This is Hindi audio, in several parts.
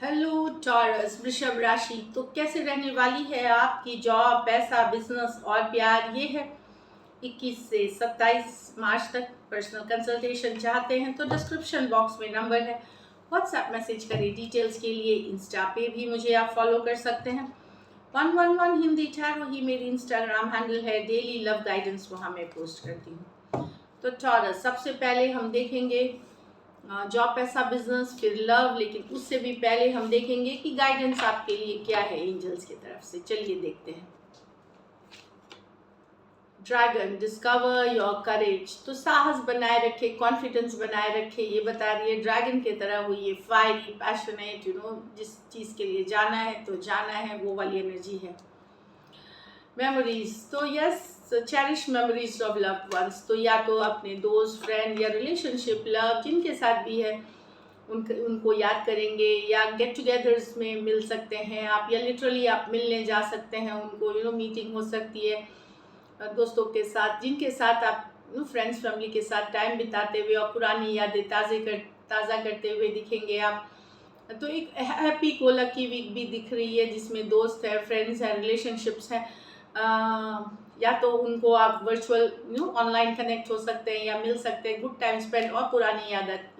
हेलो टॉरस वृषभ राशि। तो कैसे रहने वाली है आपकी जॉब, पैसा, बिजनेस और प्यार? ये है 21 से 27 मार्च तक। पर्सनल कंसल्टेशन चाहते हैं तो डिस्क्रिप्शन बॉक्स में नंबर है, व्हाट्सएप मैसेज करें डिटेल्स के लिए। इंस्टा पे भी मुझे आप फॉलो कर सकते हैं। 111 हिंदी टैरो ही मेरी इंस्टाग्राम हैंडल है। डेली लव गाइडेंस वहाँ मैं पोस्ट करती हूँ। तो टॉरस, सबसे पहले हम देखेंगे जॉब, पैसा, बिजनेस, फिर लव। लेकिन उससे भी पहले हम देखेंगे कि गाइडेंस आपके लिए क्या है एंजल्स की तरफ से। चलिए देखते हैं। ड्रैगन, डिस्कवर योर करेज। तो साहस बनाए रखे, कॉन्फिडेंस बनाए रखे, ये बता रही है। ड्रैगन की तरह हुई है, फायरी, पैशनेट, जिस चीज़ के लिए जाना है तो जाना है, वो वाली एनर्जी है। मेमोरीज, तो yes, cherish memories of loved ones. तो या तो अपने दोस्त, फ्रेंड या रिलेशनशिप, लव जिनके साथ भी है उनको याद करेंगे, या गेट टुगेदर्स में मिल सकते हैं आप, या लिटरली आप मिलने जा सकते हैं उनको। मीटिंग हो सकती है दोस्तों के साथ, जिनके साथ आप फ्रेंड्स, फैमिली के साथ टाइम बिताते हुए और पुरानी यादें ताज़ा करते हुए दिखेंगे आप। तो एक हैप्पी को लकी वीक भी दिख रही है, जिसमें दोस्त है, फ्रेंड्स है, रिलेशनशिप्स हैं। या तो उनको आप वर्चुअल ऑनलाइन कनेक्ट हो सकते हैं या मिल सकते हैं, गुड टाइम स्पेंड और पुरानी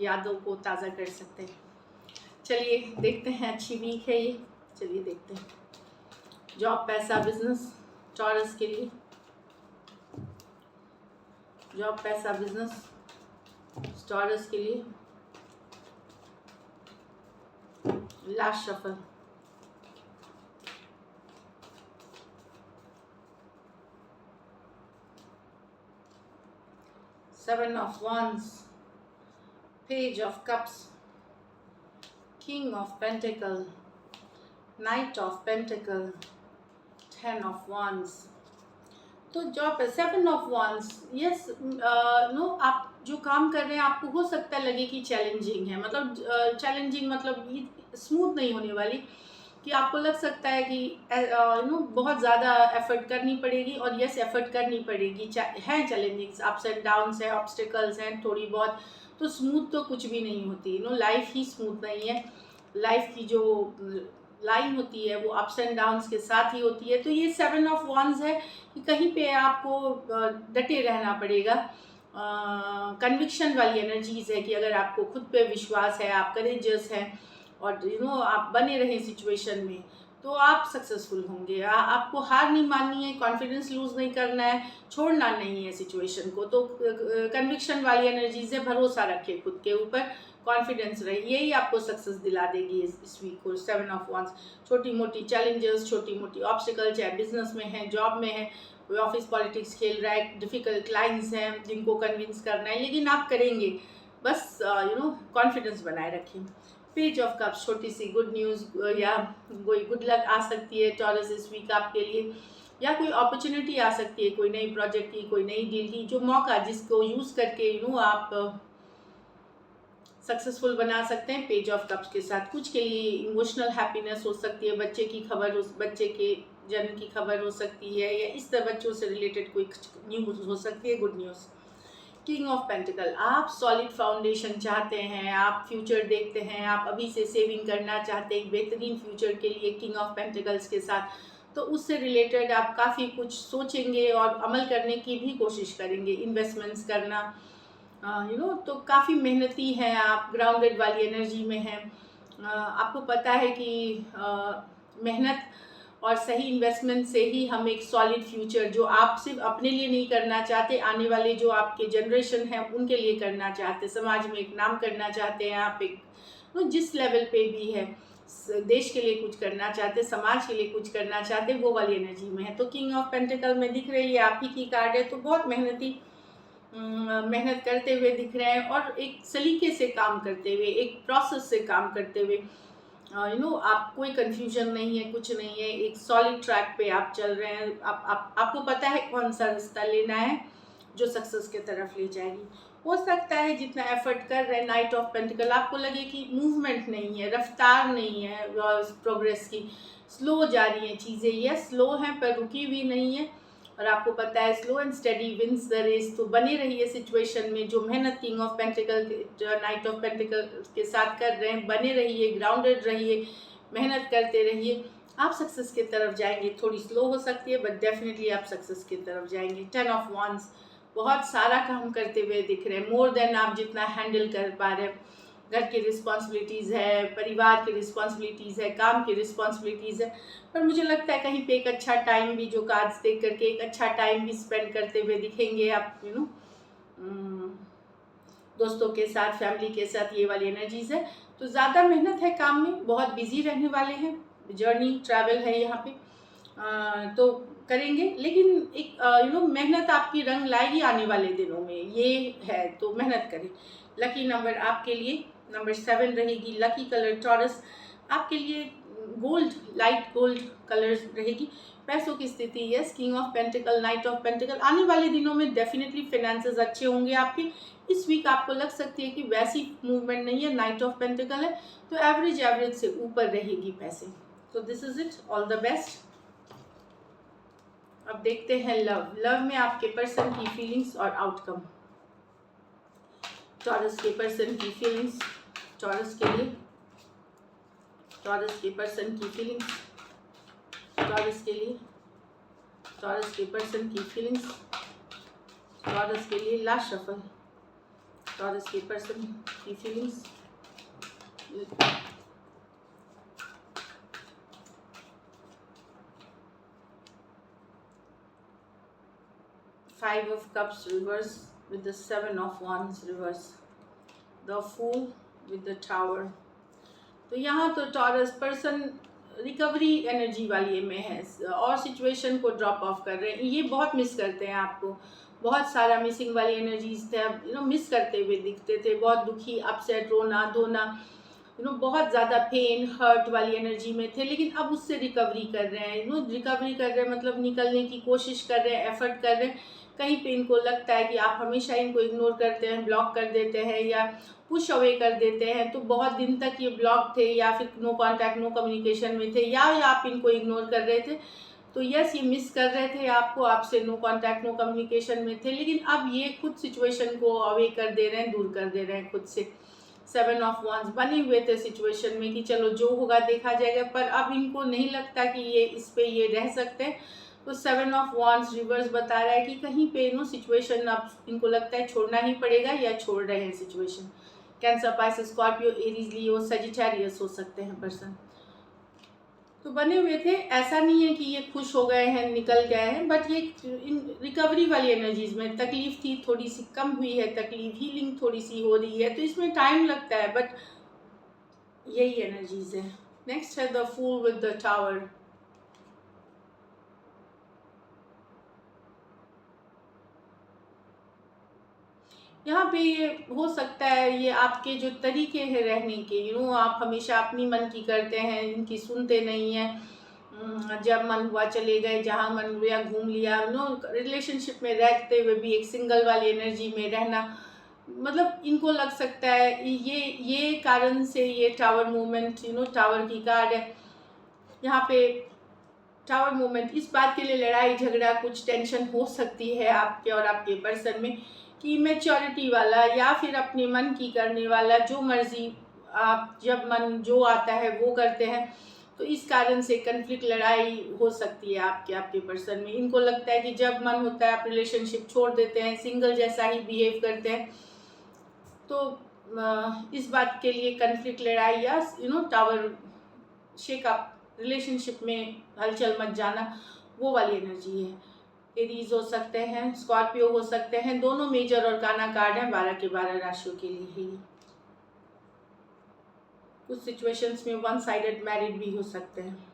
यादों को ताज़ा कर सकते हैं। चलिए देखते हैं, अच्छी वीक है ये। चलिए देखते हैं जॉब, पैसा, बिजनेस टॉरस के लिए। जॉब, पैसा, बिजनेस टॉरस के लिए। Last shuffle. Seven of Wands, Page of Cups, King of Pentacle, Knight of Pentacle, Ten of Wands। तो job, seven of wands. Yes, आप जो काम कर रहे हैं आपको हो सकता है लगे कि चैलेंजिंग है, मतलब चैलेंजिंग मतलब स्मूथ नहीं होने वाली, कि आपको लग सकता है कि बहुत ज़्यादा एफर्ट करनी पड़ेगी। और यस, एफर्ट करनी पड़ेगी, है चैलेंजिंग, अप्स एंड डाउन्स हैं, ऑब्स्टिकल्स हैं थोड़ी बहुत। तो स्मूथ तो कुछ भी नहीं होती, लाइफ ही स्मूथ नहीं है। लाइफ की जो लाइन होती है वो अप्स एंड डाउन्स के साथ ही होती है। तो ये सेवन ऑफ वॉन्स है कि कहीं पे आपको डटे रहना पड़ेगा। कन्विक्शन वाली एनर्जीज है कि अगर आपको खुद पे विश्वास है, आप करेजियस हैं और आप बने रहें सिचुएशन में, तो आप सक्सेसफुल होंगे। आपको हार नहीं माननी है, कॉन्फिडेंस लूज नहीं करना है, छोड़ना नहीं है सिचुएशन को। तो कन्विक्शन वाली एनर्जीज है, भरोसा रखे खुद के ऊपर, कॉन्फिडेंस रहे, यही आपको सक्सेस दिला देगी इस वीक को। सेवन ऑफ वंस, छोटी मोटी चैलेंजेस, छोटी मोटी ऑब्स्टिकल, चाहे बिजनेस में है, जॉब में है, ऑफिस पॉलिटिक्स खेल रहा है, डिफिकल्ट क्लाइंट्स हैं जिनको कन्विंस करना है, लेकिन आप करेंगे। बस कॉन्फिडेंस बनाए रखें। पेज ऑफ कप्स, छोटी सी गुड न्यूज़ या कोई गुड लक आ सकती है टॉरस इस वीक आपके लिए, या कोई अपॉर्चुनिटी आ सकती है, कोई नई प्रोजेक्ट की, कोई नई डील की, जो मौका जिसको यूज़ करके आप सक्सेसफुल बना सकते हैं। पेज ऑफ कप्स के साथ कुछ के लिए इमोशनल हैप्पीनेस हो सकती है, बच्चे की खबर, बच्चे के जन्म की खबर हो सकती है, या इस तरह बच्चों से रिलेटेड कोई न्यूज़ हो सकती है, good news. King of pentacle, आप सॉलिड फाउंडेशन चाहते हैं, आप फ्यूचर देखते हैं, आप अभी से सेविंग करना चाहते हैं एक बेहतरीन फ्यूचर के लिए किंग ऑफ पेंटिकल्स के साथ। तो उससे रिलेटेड आप काफ़ी कुछ सोचेंगे और अमल करने की भी कोशिश करेंगे, इन्वेस्टमेंट्स करना। तो काफ़ी मेहनती हैं आप, ग्राउंडेड वाली एनर्जी में हैं। आपको पता है कि मेहनत और सही इन्वेस्टमेंट से ही हम एक सॉलिड फ्यूचर, जो आप सिर्फ अपने लिए नहीं करना चाहते, आने वाले जो आपके जनरेशन हैं उनके लिए करना चाहते, समाज में एक नाम करना चाहते हैं आप, एक जिस लेवल पे भी है, देश के लिए कुछ करना चाहते, समाज के लिए कुछ करना चाहते, वो वाली एनर्जी में है। तो किंग ऑफ पेंटिकल में दिख रही है, आप ही की कार्ड है। तो बहुत मेहनत करते हुए दिख रहे हैं और एक सलीके से काम करते हुए, एक प्रोसेस से काम करते हुए। आप कोई कंफ्यूजन नहीं है, कुछ नहीं है, एक सॉलिड ट्रैक पे आप चल रहे हैं। आपको पता है कौन सा रास्ता लेना है जो सक्सेस की तरफ ले जाएगी। हो सकता है जितना एफर्ट कर रहे हैं नाइट ऑफ पेंटिकल, आपको लगे कि मूवमेंट नहीं है, रफ्तार नहीं है प्रोग्रेस की, स्लो जा रही हैं चीज़ें। ये स्लो हैं पर रुकी हुई नहीं है। और आपको पता है slow and steady wins the race. तो बने रहिए सिचुएशन में, जो मेहनत king of pentacles, knight of pentacles के साथ कर रहे हैं, बने रहिए, ग्राउंडेड रहिए, मेहनत करते रहिए, आप सक्सेस की तरफ जाएंगे। थोड़ी स्लो हो सकती है बट डेफिनेटली आप सक्सेस की तरफ जाएंगे। 10 ऑफ wands, बहुत सारा काम करते हुए दिख रहे हैं, मोर देन आप जितना हैंडल कर पा रहे हैं। घर की रिस्पॉन्सिबिलिटीज़ है, परिवार की रिस्पॉन्सिबिलिटीज़ है, काम की रिस्पॉन्सिबिलिटीज़ है, पर मुझे लगता है कहीं पे एक अच्छा टाइम भी, जो कार्ड्स देख करके एक अच्छा टाइम भी स्पेंड करते हुए दिखेंगे आप, दोस्तों के साथ, फैमिली के साथ, ये वाली एनर्जीज है। तो ज़्यादा मेहनत है काम में, बहुत बिजी रहने वाले हैं, जर्नी ट्रैवल है यहाँ पे, तो करेंगे, लेकिन एक मेहनत आपकी रंग लाएगी आने वाले दिनों में, ये है, तो मेहनत करें। लकी नंबर आपके लिए नंबर 7 रहेगी। लकी कलर टॉरस, आपके लिए गोल्ड, लाइट गोल्ड कलर रहेगी। पैसों की स्थिति yes, king of pentacles, knight of pentacle, आने वाले दिनों में डेफिनेटली फाइनेंसेस अच्छे होंगे आपके। इस वीक आपको लग सकती है कि वैसी मूवमेंट नहीं है, नाइट ऑफ पेंटिकल है, तो एवरेज से ऊपर रहेगी पैसे। तो this is it, all the best. अब देखते हैं लव में आपके पर्सन की फीलिंग्स और आउटकम। टॉरस के पर्सन की फीलिंग्स, टॉरस के लिए, टॉरस के पर्सन की फीलिंग्स, टॉरस के लिए, टॉरस के पर्सन की फीलिंग्स, टॉरस के लिए लास्ट शफल, टॉरस के पर्सन की feelings, 5 of cups reverse with the 7 of wands reverse, the fool with the tower। तो यहाँ तो टॉरस पर्सन रिकवरी एनर्जी वाली में है और सिचुएशन को ड्रॉप ऑफ कर रहे हैं, ये बहुत मिस करते हैं आपको, बहुत सारा मिसिंग वाली एनर्जीज थे, मिस करते हुए दिखते थे, बहुत दुखी, अपसेट, रोना धोना, बहुत ज़्यादा पेन हर्ट वाली एनर्जी में थे, लेकिन अब उससे रिकवरी कर रहे हैं, रिकवरी कर रहे हैं मतलब निकलने की कोशिश कर रहे हैं, एफर्ट कर रहे हैं। कहीं पे इनको लगता है कि आप हमेशा इनको इग्नोर करते हैं, ब्लॉक कर देते हैं या पुश अवे कर देते हैं, तो बहुत दिन तक ये ब्लॉक थे या फिर नो कॉन्टैक्ट नो कम्युनिकेशन में थे, या आप इनको इग्नोर कर रहे थे। तो यस, ये मिस कर रहे थे आपको, आपसे नो कॉन्टैक्ट नो कम्युनिकेशन में थे, लेकिन अब ये खुद सिचुएशन को अवे कर दे रहे हैं, दूर कर दे रहे हैं खुद से। 7 ऑफ wands बने हुए थे सिचुएशन में कि चलो जो होगा देखा जाएगा, पर अब इनको नहीं लगता कि ये इस पे ये रह सकते हैं। तो 7 ऑफ wands रिवर्स बता रहा है कि कहीं पे सिचुएशन अब इनको लगता है छोड़ना ही पड़ेगा या छोड़ रहे हैं situation. Cancer, Pisces, Scorpio, Aries, Leo, Sagittarius हो सकते हैं पर्सन। तो बने हुए थे, ऐसा नहीं है कि ये खुश हो गए हैं, निकल गए हैं, बट ये रिकवरी वाली एनर्जीज में तकलीफ थी, थोड़ी सी कम हुई है तकलीफ, हीलिंग थोड़ी सी हो रही है, तो इसमें टाइम लगता है, बट यही एनर्जीज है। नेक्स्ट है the fool with the tower. यहाँ पे ये हो सकता है, ये आपके जो तरीके हैं रहने के, आप हमेशा अपनी मन की करते हैं, इनकी सुनते नहीं हैं, जब मन हुआ चले गए, जहाँ मन हुआ घूम लिया, रिलेशनशिप में रहते हुए भी एक सिंगल वाली एनर्जी में रहना, मतलब इनको लग सकता है ये कारण से ये टावर मूवमेंट, टावर की कार्ड है यहाँ पे। टावर मूवमेंट इस बात के लिए लड़ाई झगड़ा कुछ टेंशन हो सकती है आपके और आपके पर्सन में कि मैच्योरिटी वाला या फिर अपने मन की करने वाला, जो मर्जी आप जब मन जो आता है वो करते हैं, तो इस कारण से कन्फ्लिक्ट लड़ाई हो सकती है आपके पर्सन में। इनको लगता है कि जब मन होता है आप रिलेशनशिप छोड़ देते हैं, सिंगल जैसा ही बिहेव करते हैं, तो इस बात के लिए कन्फ्लिक्ट लड़ाई या टावर शेकअप, रिलेशनशिप में हलचल मच जाना, वो वाली एनर्जी है। एरीज हो सकते हैं, स्कॉर्पियो हो सकते हैं, दोनों मेजर और काना कार्ड हैं 12 के 12 राशियों के लिए ही। कुछ सिचुएशंस में वन साइडेड मैरिड भी हो सकते हैं।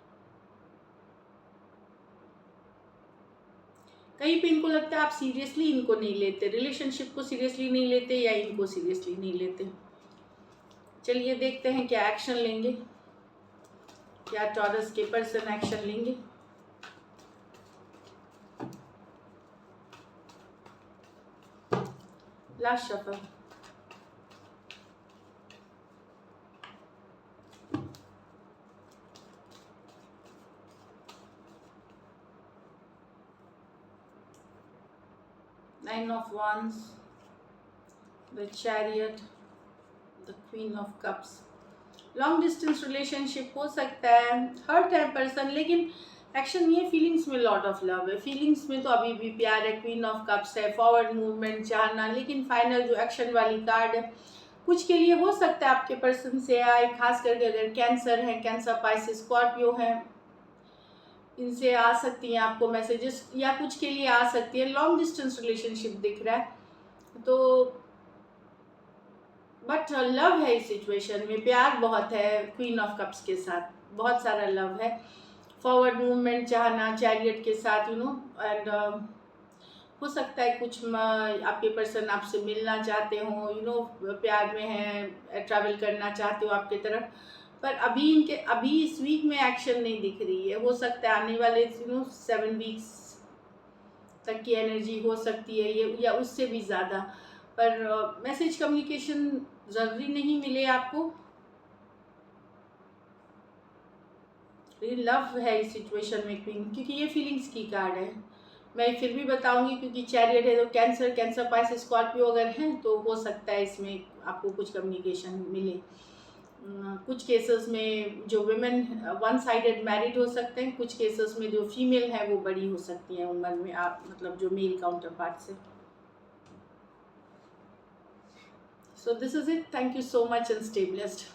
कहीं पे इनको लगता है आप सीरियसली इनको नहीं लेते, रिलेशनशिप को सीरियसली नहीं लेते या इनको सीरियसली नहीं लेते। चलिए देखते हैं क्या एक्शन लेंगे, क्या टॉरस के पर्सन एक्शन लेंगे। Last shuffle, 9 of Wands, the Chariot, the Queen of Cups. Long distance relationship हो सकता है, हर्ट है पर्सन, लेकिन एक्शन नहीं है, फीलिंग्स में लॉट ऑफ लव है, फीलिंग्स में तो अभी भी प्यार है, क्वीन ऑफ कप्स है, फॉरवर्ड मूवमेंट चाहना, लेकिन फाइनल जो एक्शन वाली कार्ड है कुछ के लिए हो सकता है आपके पर्सन से आए, खास करके अगर कैंसर है, कैंसर, पाइसिस, स्कॉर्पियो है, इनसे आ सकती हैं आपको मैसेजेस, या कुछ के लिए आ सकती है। लॉन्ग डिस्टेंस रिलेशनशिप दिख रहा है तो, बट लव है इस सिचुएशन में, प्यार बहुत है क्वीन ऑफ कप्स के साथ, बहुत सारा लव है, फॉरवर्ड मूवमेंट चाहना चैरियट के साथ, यू नो, एंड हो सकता है कुछ आपके पर्सन आपसे मिलना चाहते हो, यू नो, प्यार में है, ट्रैवल करना चाहते हो आपके तरफ, पर अभी इस वीक में एक्शन नहीं दिख रही है। हो सकता है आने वाले 7 वीक्स तक की एनर्जी हो सकती है ये, या उससे भी ज़्यादा, पर मैसेज कम्युनिकेशन ज़रूरी नहीं मिले आपको, लव है इस सिचुएशन में क्वीन, क्योंकि ये फीलिंग्स की कार्ड है। मैं फिर भी बताऊंगी क्योंकि चैरियट है तो कैंसर पाइस स्कॉर्पियो अगर हैं तो हो सकता है इसमें आपको कुछ कम्युनिकेशन मिले। कुछ केसेस में जो विमेन वन साइडेड मैरिड हो सकते हैं, कुछ केसेस में जो फीमेल है वो बड़ी हो सकती हैं उम्र में, आप मतलब जो मेल काउंटर पार्ट से। So this is it, thank you so much and stay blessed.